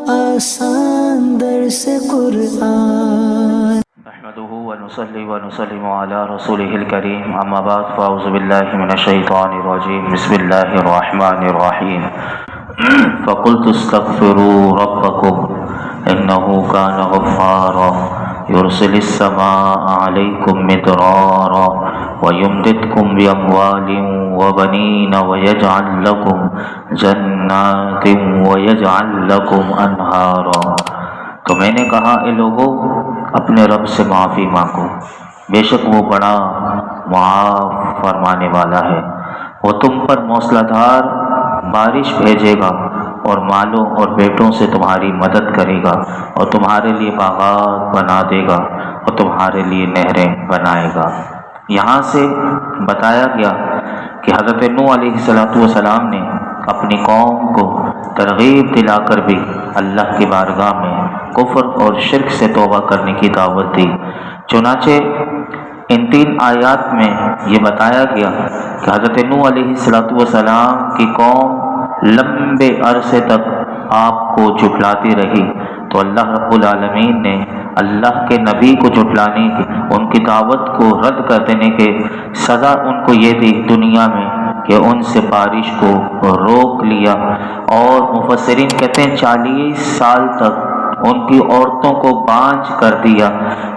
آسان درس قرآن نحمده ونصلي ونسلم على رسوله الكريم اما بعد فاعوذ بالله من الشيطان الرجيم بسم الله الرحمن الرحيم فقلت استغفروا ربكم انه كان غفارا يرسل السماء عليكم مدرارا ويمددكم بأموال وبنين ويجعل لكم جنات ويجعل لكم أنهارا۔ تو میں نے کہا اے لوگو اپنے رب سے معافی مانگو، بے شک وہ بڑا معاف فرمانے والا ہے، وہ تم پر موسلا دھار بارش بھیجے گا اور مالوں اور بیٹوں سے تمہاری مدد کرے گا اور تمہارے لیے باغات بنا دے گا اور تمہارے لیے نہریں بنائے گا۔ یہاں سے بتایا گیا کہ حضرت نوح علیہ السلام نے اپنی قوم کو ترغیب دلا کر بھی اللہ کی بارگاہ میں کفر اور شرک سے توبہ کرنے کی دعوت دی۔ چنانچہ ان 3 آیات میں یہ بتایا گیا کہ حضرت نوح علیہ السلام کی قوم لمبے عرصے تک آپ کو جھٹلاتی رہی، تو اللہ رب العالمین نے اللہ کے نبی کو جھٹلانے کی، ان کی دعوت کو رد کر دینے کے سزا ان کو یہ دی دنیا میں کہ ان سے بارش کو روک لیا، اور مفسرین کہتے ہیں 40 سال تک ان کی عورتوں کو بانجھ کر دیا،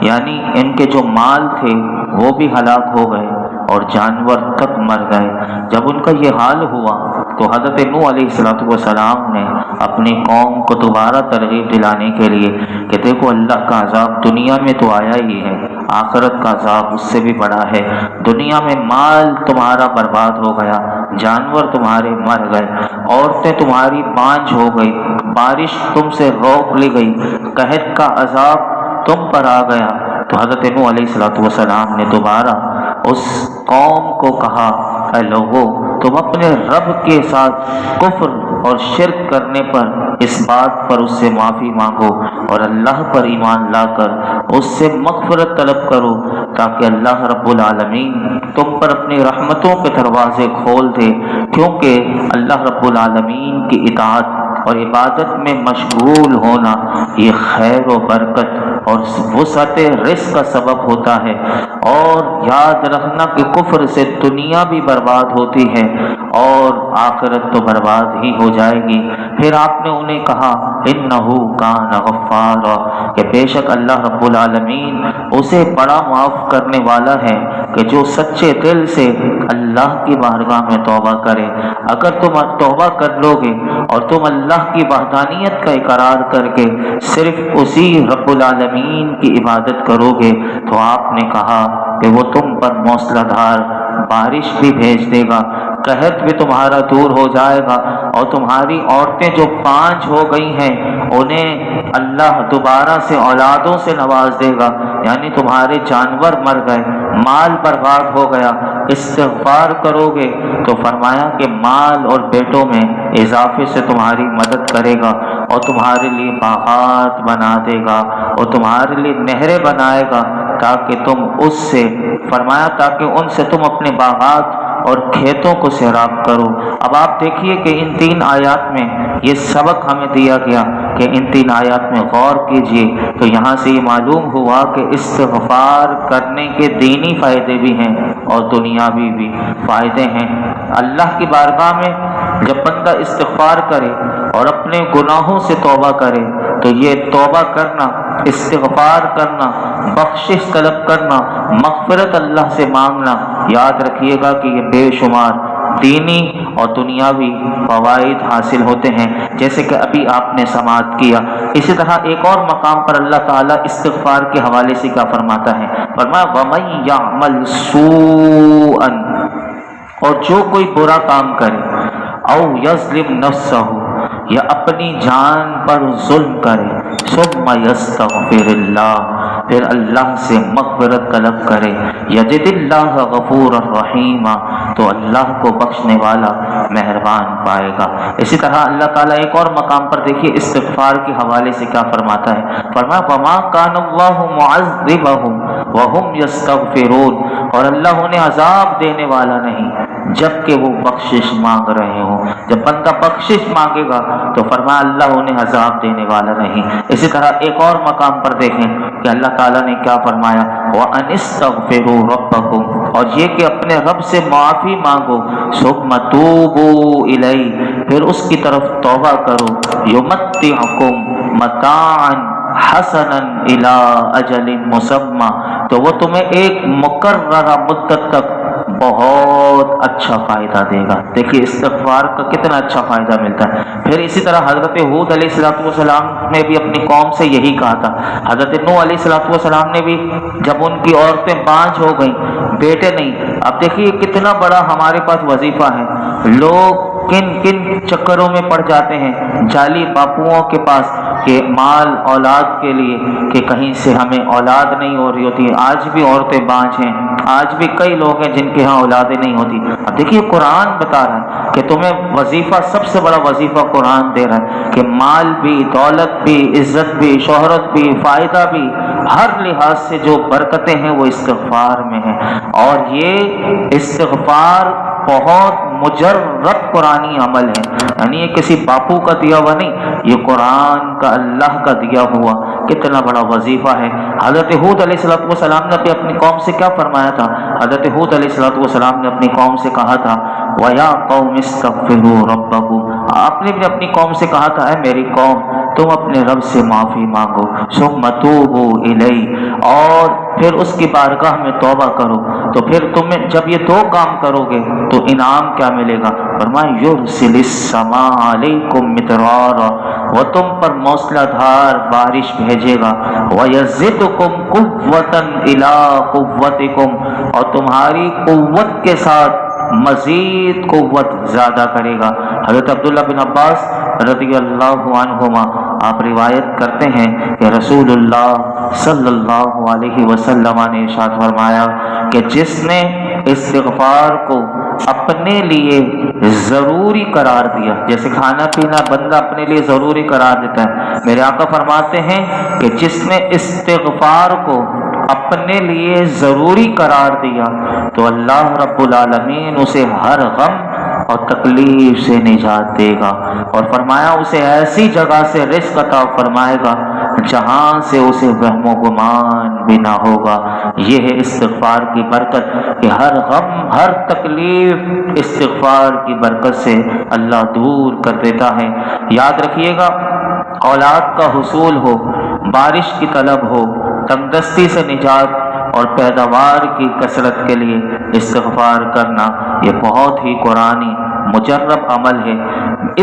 یعنی ان کے جو مال تھے وہ بھی ہلاک ہو گئے اور جانور تک مر گئے۔ جب ان کا یہ حال ہوا تو حضرت نوح علیہ السلام نے اپنی قوم کو دوبارہ ترغیب دلانے کے لیے کہ دیکھو اللہ کا عذاب دنیا میں تو آیا ہی ہے، آخرت کا عذاب اس سے بھی بڑا ہے۔ دنیا میں مال تمہارا برباد ہو گیا، جانور تمہارے مر گئے، عورتیں تمہاری بانجھ ہو گئی، بارش تم سے روک لی گئی، قحط کا عذاب تم پر آ گیا۔ تو حضرت نوح علیہ السلام نے دوبارہ اس قوم کو کہا اے لوگو تم اپنے رب کے ساتھ کفر اور شرک کرنے پر اس بات پر اس سے معافی مانگو اور اللہ پر ایمان لا کر اس سے مغفرت طلب کرو تاکہ اللہ رب العالمین تم پر اپنی رحمتوں کے دروازے کھول دے، کیونکہ اللہ رب العالمین کی اطاعت اور عبادت میں مشغول ہونا یہ خیر و برکت اور وسعت رزق کا سبب ہوتا ہے۔ اور یاد رکھنا کہ کفر سے دنیا بھی برباد ہوتی ہے اور آخرت تو برباد ہی ہو جائے گی۔ پھر آپ نے انہیں کہا انہ کان غفارا، کہ بے شک اللہ رب العالمین اسے بڑا معاف کرنے والا ہے کہ جو سچے دل سے اللہ کی بارگاہ میں توبہ کرے۔ اگر تم توبہ کر لو گے اور تم اللہ کی وحدانیت کا اقرار کر کے صرف اسی رب العالمین کی عبادت کرو گے تو آپ نے کہا کہ وہ تم پر موسلا دھار بارش بھی بھیج دے گا، قحط بھی تمہارا دور ہو جائے گا، اور تمہاری عورتیں جو بانجھ ہو گئی ہیں انہیں اللہ دوبارہ سے اولادوں سے نواز دے گا، یعنی تمہارے جانور مر گئے، مال برباد ہو گیا، استغفار کرو گے تو فرمایا کہ مال اور بیٹوں میں اضافے سے تمہاری مدد کرے گا اور تمہارے لیے باغات بنا دے گا اور تمہارے لیے نہریں بنائے گا تاکہ تم اس سے فرمایا تاکہ ان سے تم اپنے باغات اور کھیتوں کو سیراب کرو۔ اب آپ دیکھیے کہ ان 3 آیات میں یہ سبق ہمیں دیا گیا کہ ان 3 آیات میں غور کیجئے تو یہاں سے یہ معلوم ہوا کہ استغفار کرنے کے دینی فائدے بھی ہیں اور دنیاوی بھی فائدے ہیں۔ اللہ کی بارگاہ میں جب بندہ استغفار کرے اور اپنے گناہوں سے توبہ کرے تو یہ توبہ کرنا، استغفار کرنا، بخشش طلب کرنا، مغفرت اللہ سے مانگنا، یاد رکھیے گا کہ یہ بے شمار دینی اور دنیاوی فوائد حاصل ہوتے ہیں، جیسے کہ ابھی آپ نے سماعت کیا۔ اسی طرح ایک اور مقام پر اللہ تعالیٰ استغفار کے حوالے سے کیا فرماتا ہے؟ فرمایا وَمَن يَعْمَلْ سُوءًا، اور جو کوئی برا کام کرے، او یظلم نفسہ، یا اپنی جان پر ظلم کرے، ثم یستغفر اللہ، پھر اللہ سے مغفرت طلب کرے، یجد اللہ غفور الرحیم، تو اللہ کو بخشنے والا مہربان پائے گا۔ اسی طرح اللہ تعالیٰ ایک اور مقام پر دیکھیے استغفار کے حوالے سے کیا فرماتا ہے؟ فرمایا وما کان اللہ معذبہم وہم یستغفرون، اور اللہ انہیں عذاب دینے والا نہیں جب کہ وہ بخشش مانگ رہے ہوں۔ جب بندہ بخشش مانگے گا تو فرمایا اللہ انہیں عذاب دینے والا نہیں۔ اسی طرح ایک اور مقام پر دیکھیں کہ اللہ تعالیٰ نے کیا فرمایا، وَأَنِ اسْتَغْفِرُوا رَبَّكُمْ، اور یہ کہ اپنے رب سے معافی مانگو، ثُمَّ تُوبُوا إِلَيْهِ، پھر اس کی طرف توبہ کرو، يُمَتِّعْكُمْ مَتَاعًا حَسَنًا إِلَىٰ أَجَلٍ مُّسَمًّى، تو وہ تمہیں ایک مقررہ مدت تک بہت اچھا فائدہ دے گا۔ دیکھیے استغفار کا کتنا اچھا فائدہ ملتا ہے۔ پھر اسی طرح حضرت ہود علیہ السلام نے بھی اپنی قوم سے یہی کہا تھا۔ حضرت نوح علیہ السلام نے بھی جب ان کی عورتیں بانجھ ہو گئیں، بیٹے نہیں، اب دیکھیے کتنا بڑا ہمارے پاس وظیفہ ہے۔ لوگ کن کن چکروں میں پڑ جاتے ہیں، جعلی باپوؤں کے پاس کہ مال اولاد کے لیے، کہ کہیں سے ہمیں اولاد نہیں ہو رہی ہوتی۔ آج بھی عورتیں بانجھ ہیں، آج بھی کئی لوگ ہیں جن کے ہاں اولادیں نہیں ہوتی۔ اب دیکھیے قرآن بتا رہا ہے کہ تمہیں وظیفہ، سب سے بڑا وظیفہ قرآن دے رہا ہے کہ مال بھی، دولت بھی، عزت بھی، شہرت بھی، فائدہ بھی، ہر لحاظ سے جو برکتیں ہیں وہ استغفار میں ہیں۔ اور یہ استغفار بہت مجرد قرآنی عمل ہے، یعنی یہ کسی باپو کا دیا ہوا نہیں، یہ قرآن کا اللہ کا دیا ہوا کتنا بڑا وظیفہ ہے۔ حضرت ہود علیہ السلام نے اپنی قوم سے کیا فرمایا تھا؟ حضرت ہود علیہ السلام نے اپنی قوم سے کہا تھا وَيَا قَوْمِ اسْتَغْفِرُوا رَبَّكُمْ، آپ نے بھی اپنی قوم سے کہا تھا اے میری قوم تم اپنے رب سے معافی مانگو، ثُمَّ تُوبُوا إِلَيْهِ، اور پھر اس کی بارگاہ میں توبہ کرو۔ تو پھر تمہیں جب یہ دو کام کرو گے تو انعام کیا ملے گا؟ فرمایا يُرْسِلِ السَّمَاءَ عَلَيْكُمْ مِدْرَارًا، وہ تم پر موسلا دھار بارش بھیجے گا، وَيَزِدْكُمْ قُوَّةً إِلَىٰ قُوَّتِكُمْ، اور تمہاری قوت کے ساتھ مزید قوت زیادہ کرے گا۔ حضرت عبداللہ بن عباس رضی اللہ عنہما آپ روایت کرتے ہیں کہ رسول اللہ صلی اللہ علیہ وسلم نے ارشاد فرمایا کہ جس نے استغفار کو اپنے لیے ضروری قرار دیا، جیسے کھانا پینا بندہ اپنے لیے ضروری قرار دیتا ہے، میرے آقا فرماتے ہیں کہ جس نے استغفار کو اپنے لیے ضروری قرار دیا تو اللہ رب العالمین اسے ہر غم اور تکلیف سے نجات دے گا، اور فرمایا اسے ایسی جگہ سے رزق عطا فرمائے گا جہاں سے اسے وہم و گمان بھی نہ ہوگا۔ یہ ہے استغفار کی برکت کہ ہر غم، ہر تکلیف استغفار کی برکت سے اللہ دور کر دیتا ہے۔ یاد رکھیے گا، اولاد کا حصول ہو، بارش کی طلب ہو، تنگدستی سے نجات اور پیداوار کی کثرت کے لیے استغفار کرنا یہ بہت ہی قرآنی مجرب عمل ہے۔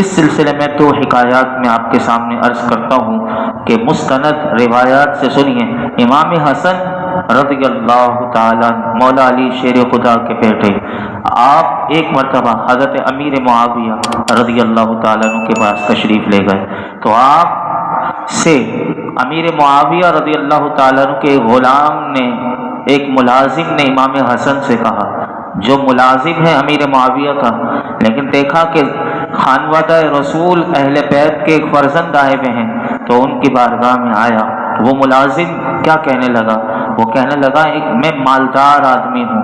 اس سلسلے میں تو حکایات میں آپ کے سامنے عرض کرتا ہوں کہ مستند روایات سے سنیے۔ امام حسن رضی اللہ تعالیٰ، مولا علی شیر خدا کے بیٹے، آپ ایک مرتبہ حضرت امیر معاویہ رضی اللہ تعالیٰ عنہ کے پاس تشریف لے گئے تو آپ سے امیر معاویہ رضی اللہ تعالیٰ عنہ کے غلام نے، ایک ملازم نے امام حسن سے کہا، جو ملازم ہے امیر معاویہ کا، لیکن دیکھا کہ خانوادہ رسول اہل بیت کے ایک فرزند آئے ہوئے ہیں تو ان کی بارگاہ میں آیا۔ وہ ملازم کیا کہنے لگا؟ وہ کہنے لگا میں مالدار آدمی ہوں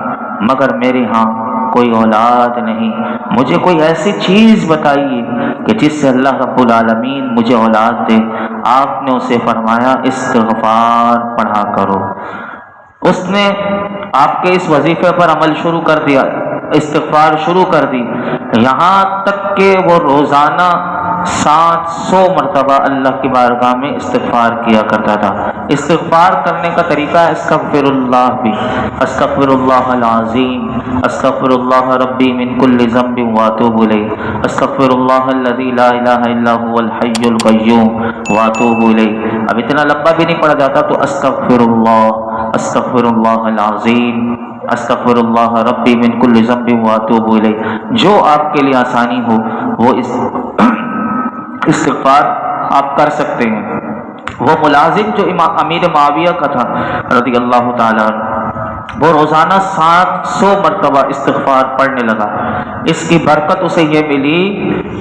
مگر میرے ہاں کوئی اولاد نہیں، مجھے کوئی ایسی چیز بتائیے کہ جس سے اللہ رب العالمین مجھے اولاد دے۔ آپ نے اسے فرمایا استغفار پڑھا کرو۔ اس نے آپ کے اس وظیفے پر عمل شروع کر دیا، استغفار شروع کر دی، یہاں تک کہ وہ روزانہ 700 مرتبہ اللہ کی بارگاہ میں استغفار کیا کرتا تھا۔ استغفار کرنے کا طریقہ ہے استغفر اللہ بھی، استغفر اللہ العظیم، استغفر اللہ ربی من کل ذنب واتوب الیہ، استغفر اللہ الذی لا الہ الا هو الحی القیوم واتوب الیہ۔ اب اتنا لمبا بھی نہیں پڑھا جاتا تو استغفر اللہ العظیم، استغفر اللہ ربی من کل ذنب واتوب الیہ۔ جو آپ کے لیے آسانی ہو وہ استغفار آپ کر سکتے ہیں۔ وہ ملازم جو امیر معاویہ کا تھا رضی اللہ تعالیٰ عنہ، وہ روزانہ 700 مرتبہ استغفار پڑھنے لگا۔ اس کی برکت اسے یہ ملی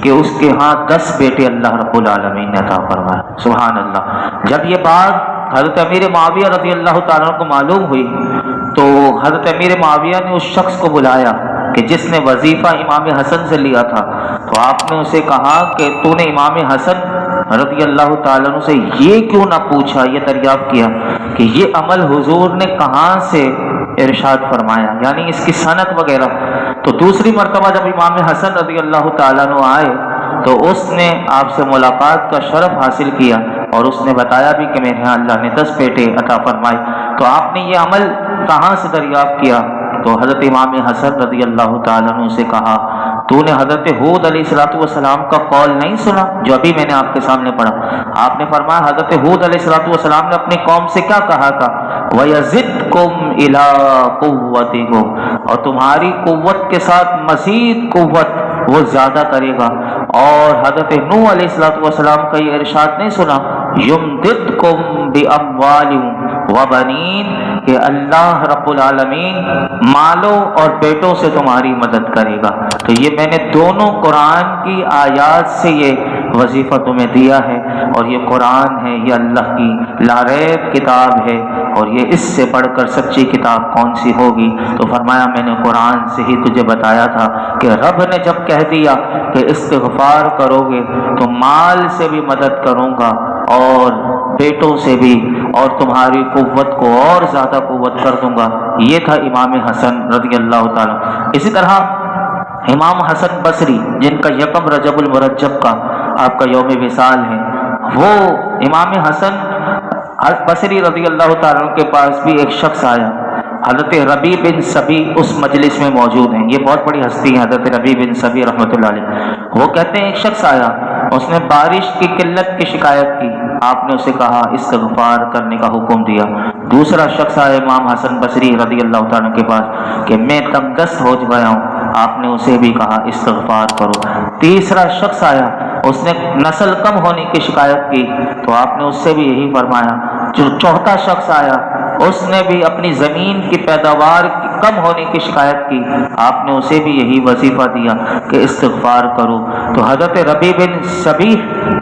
کہ اس کے ہاں 10 بیٹے اللہ رب العالمین نے عطا فرمایا۔ سبحان اللہ۔ جب یہ بات حضرت امیر معاویہ رضی اللہ تعالیٰ عنہ کو معلوم ہوئی تو حضرت امیر معاویہ نے اس شخص کو بلایا کہ جس نے وظیفہ امام حسن سے لیا تھا تو آپ نے اسے کہا کہ تو نے امام حسن رضی اللہ تعالیٰ عنہ سے یہ کیوں نہ پوچھا، یہ دریافت کیا کہ یہ عمل حضور نے کہاں سے ارشاد فرمایا، یعنی اس کی سند وغیرہ۔ تو دوسری مرتبہ جب امام حسن رضی اللہ تعالیٰ عنہ آئے تو اس نے آپ سے ملاقات کا شرف حاصل کیا اور اس نے بتایا بھی کہ میرے ہاں اللہ نے 10 بیٹے عطا فرمائے۔ تو آپ نے یہ عمل کہاں سے دریافت کیا؟ تو حضرت امام حسن رضی اللہ تعالیٰ عنہ سے کہا تو نے حضرت ہود علیہ السلام کا قول نہیں سنا جو ابھی میں نے آپ کے سامنے پڑھا؟ آپ نے فرمایا حضرت ہود علیہ السلام نے اپنی قوم سے کیا کہا تھا؟ وَيَزِدْكُمْ إِلَىٰ قُوَّتِكُمْ، اور تمہاری قوت کے ساتھ مزید قوت وہ زیادہ کرے گا۔ اور حضرت نوح علیہ السلام کا یہ ارشاد نہیں سنا یمددکم باموال وبنین، کہ اللہ رب العالمین مالوں اور بیٹوں سے تمہاری مدد کرے گا۔ تو یہ میں نے دونوں قرآن کی آیات سے یہ وظیفہ تمہیں دیا ہے، اور یہ قرآن ہے، یہ اللہ کی لاریب کتاب ہے، اور یہ اس سے بڑھ کر سچی کتاب کون سی ہوگی؟ تو فرمایا میں نے قرآن سے ہی تجھے بتایا تھا کہ رب نے جب کہہ دیا کہ استغفار کرو گے تو مال سے بھی مدد کروں گا اور بیٹوں سے بھی، اور تمہاری قوت کو اور زیادہ قوت کر دوں گا۔ یہ تھا امام حسن رضی اللہ تعالیٰ۔ اسی طرح امام حسن بصری جن کا یکم رجب المرجب کا آپ کا یوم وصال ہے، وہ امام حسن بصری رضی اللہ تعالیٰ کے پاس بھی ایک شخص آیا۔ حضرت ربیع بن سبی اس مجلس میں موجود ہیں، یہ بہت بڑی ہستی ہیں حضرت ربیع بن سبی رحمۃ اللہ علیہ۔ وہ کہتے ہیں ایک شخص آیا، اس نے بارش کی قلت کی شکایت کی، آپ نے اسے کہا استغفار کرنے کا حکم دیا۔ دوسرا شخص آیا امام حسن بصری رضی اللہ تعالیٰ کے پاس کہ میں تنگ دست ہو گیا ہوں، آپ نے اسے بھی کہا استغفار کرو۔ تیسرا شخص آیا، اس نے نسل کم ہونے کی شکایت کی تو آپ نے اس سے بھی یہی فرمایا۔ جو چوتھا شخص آیا اس نے بھی اپنی زمین کی پیداوار کم ہونے کی شکایت کی، آپ نے اسے بھی یہی وظیفہ دیا کہ استغفار کرو۔ تو حضرت ربیع بن سبی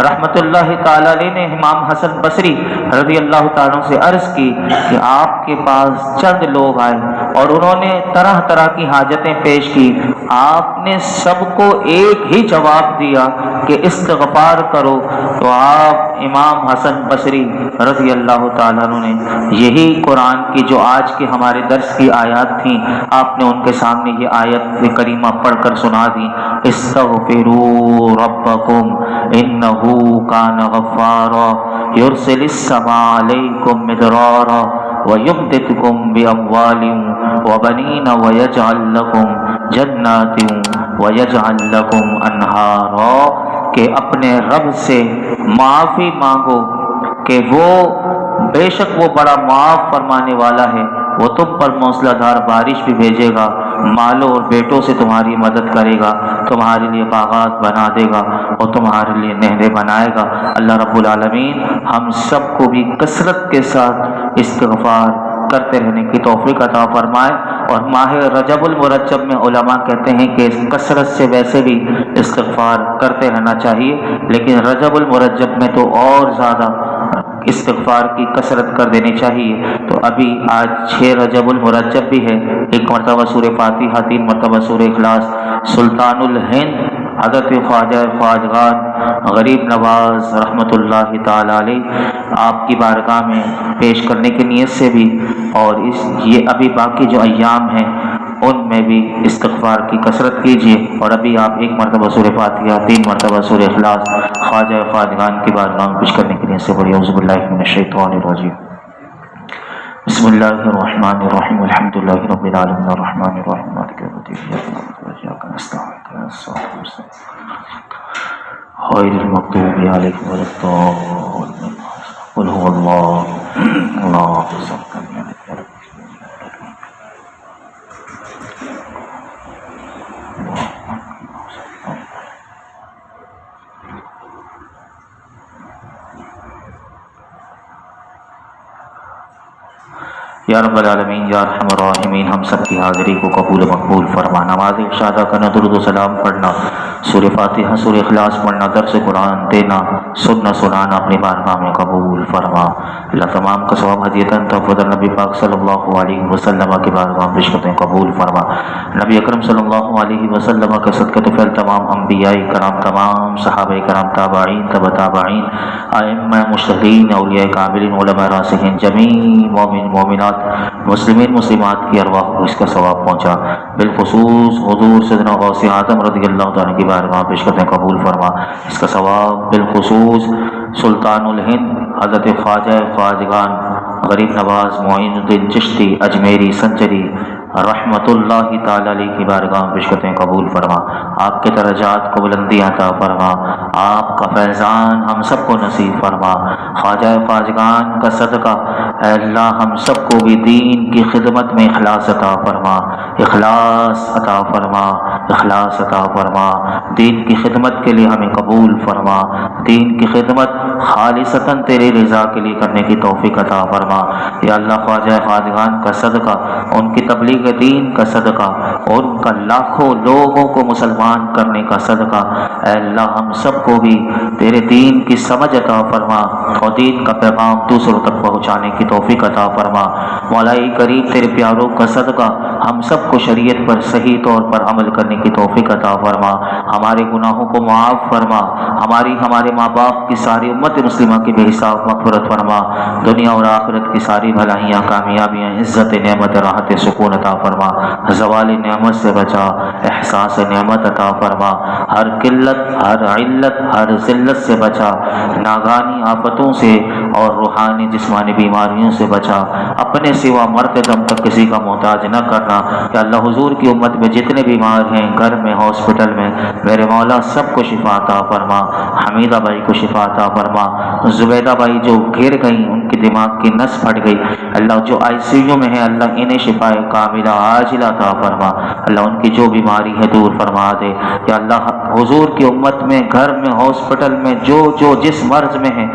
رحمۃ اللہ تعالی علیہ نے امام حسن بصری رضی اللہ تعالیٰ سے عرض کی کہ آپ کے پاس چند لوگ آئے اور انہوں نے طرح طرح کی حاجتیں پیش کی، آپ نے سب کو ایک ہی جواب دیا کہ استغفار کرو۔ تو آپ امام حسن بصری رضی اللہ تعالیٰ نے یہی قرآن کی جو آج کے ہمارے درس کی آیات تھیں، آپ نے ان کے سامنے یہ آیت کریمہ پڑھ کر سنا دی، استغفروا ربکم انہ کان غفارا یرسل السماء علیکم مدرارا ویمددکم باموال وبنین ویجعل لکم جنات ویجعل لکم انہارا، کہ اپنے رب سے معافی مانگو کہ وہ بے شک وہ بڑا معاف فرمانے والا ہے، وہ تم پر موسلا دھار بارش بھی بھیجے گا، مالوں اور بیٹوں سے تمہاری مدد کرے گا، تمہارے لیے باغات بنا دے گا اور تمہارے لیے نہریں بنائے گا۔ اللہ رب العالمین ہم سب کو بھی کثرت کے ساتھ استغفار کرتے رہنے کی توفیق عطا فرمائے۔ اور ماہ رجب المرجب میں علماء کہتے ہیں کہ کثرت سے ویسے بھی استغفار کرتے رہنا چاہیے، لیکن رجب المرجب میں تو اور زیادہ استغفار کی کثرت کر دینی چاہیے۔ تو ابھی آج 6 رجب المرجب بھی ہے، 1 مرتبہ سورہ فاتحہ، 3 مرتبہ سورہ اخلاص، سلطان الہند حضرت خواجہ خواجگان غریب نواز رحمۃ اللہ تعالی علیہ آپ کی بارگاہ میں پیش کرنے کی نیت سے بھی، اور یہ ابھی باقی جو ایام ہیں ان میں بھی استغفار کی کثرت کیجیے۔ اور ابھی آپ 1 مرتبہ سورہ فاتحہ، 3 مرتبہ سورہ اخلاص خواجہ خواجگان کی بارگاہ میں پیش کرنے کی نیت سے پڑھیے۔ اعوذ باللہ من الشیطان الرجیم، بسم اللہ الرحمن الرحیم، الحمد للہ رب العالمین الرحمن الرحیم مالک یوم الدین، ایاک نعبد و ایاک نستعین اهدنا الصراط المستقیم غیر المغضوب علیہم ولا الضالین، قل هو اللہ اللہ الصمد لم یلد ولم یا رب العالمین یا ارحم الراحمین ہم سب کی حاضری کو قبول و مقبول فرما. نماز اشارہ کرنا، درود و سلام پڑھنا، سورہ فاتحہ سورہ اخلاص پڑھنا، درس قرآن دینا، سننا سنانا اپنی بارگاہ میں قبول فرما. اللہ تمام کا ثواب ہدیتاً تحفظ نبی پاک صلی اللہ علیہ وسلم کی بارگاہ میں رشوتیں قبول فرما. نبی اکرم صلی اللہ علیہ وسلم کا صدقہ فعل تمام انبیاء کرام، تمام صحابہ کرام، تابعین، تبع تابعین، ائمہ مجتہدین، اولیاء کاملین، علماء راسخین، جمیع مومن مومنات، مسلمین مسلمات کی ارواح کو اس کا ثواب پہنچا. بالخصوص حضور سیدنا غوث اعظم رضی اللہ تعالیٰ کی بارگاہ میں رشوتیں قبول فرما. اس کا ثواب بالخصوص سلطان الہند حضرت خواجہ خواجگان غریب نواز معین الدین چشتی اجمیری سنچری رحمت اللہ تعالی علیہ کی بارگاہ میں رشوتیں قبول فرما. آپ کے درجات کو بلندی عطا فرما. آپ کا فیضان ہم سب کو نصیب فرما. خواجہ خواجگان کا صدقہ اے اللہ ہم سب کو بھی دین کی خدمت میں اخلاص عطا فرما، اخلاص عطا فرما، اخلاص عطا فرما. دین کی خدمت کے لیے ہمیں قبول فرما. دین کی خدمت خالصتاً تیری رضا کے لیے کرنے کی توفیق عطا فرما. یا اللہ خواجہ خواجگان کا صدقہ، ان کی تبلیغ دین کا صدقہ، اور ان کا لاکھوں لوگوں کو مسلمان کرنے کا صدقہ، اے اللہ ہم سب کو بھی تیرے دین کی سمجھ عطا فرما اور دین کا پیغام دوسروں تک پہنچانے کی توفیق عطا فرما. مولائی کریم تیرے پیاروں کا صدقہ ہم سب کو شریعت پر صحیح طور پر عمل کرنے کی توفیق عطا فرما. ہمارے گناہوں کو معاف فرما. ہمارے ماں باپ کی ساری امت مسلمہ کی بے حساب مغفرت فرما. دنیا اور آخرت کی ساری بھلائیاں، کامیابیاں، عزت، نعمت، راحت، سکون عطا فرما. زوال نعمت سے بچا، احساس نعمت عطا فرما. ہر قلت، ہر علت، ہر ذلت سے بچا. ناگانی آفتوں سے اور روحانی جسمانی بیماریوں سے بچا. اپنے سوا مرتے دم تک کسی کا محتاج نہ کرنا. کہ اللہ حضور کی امت میں جتنے بیمار ہیں، گھر میں، ہاسپٹل میں، میرے مولا سب کو شفا عطا فرما. حمیدہ بھائی کو شفا عطا فرما. زبیدہ بھائی جو گر گئیں، ان کی دماغ کی نس پھٹ گئی، اللہ جو آئی سی یو میں ہے، اللہ انہیں شفا کاملہ عاجلہ عطا فرما. اللہ ان کی جو بیماری ہے دور فرما دے. یا اللہ حضور کی امت میں گھر میں، ہاسپٹل میں، جو جس مرض میں ہے،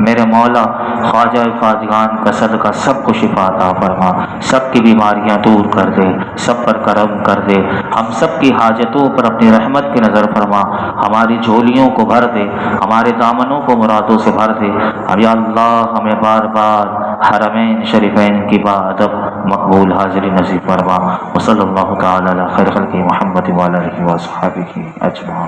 میرے مولا خواجہ خواجگان کا صدقہ سب کو شفا عطا فرما. سب کی بیماریاں دور کر دے، سب پر کرم کر دے. ہم سب کی حاجتوں پر اپنی رحمت کی نظر فرما. ہماری جھولیوں کو بھر دے، ہمارے دامنوں کو مرادوں سے بھر دے. اب یا اللہ ہمیں بار بار حرمین شریفین کی بادب مقبول حاضری نصیب فرما. وصلی اللہ تعالی علی خیر خلق محمد وعلی آلہ وصحبہ اجمعین.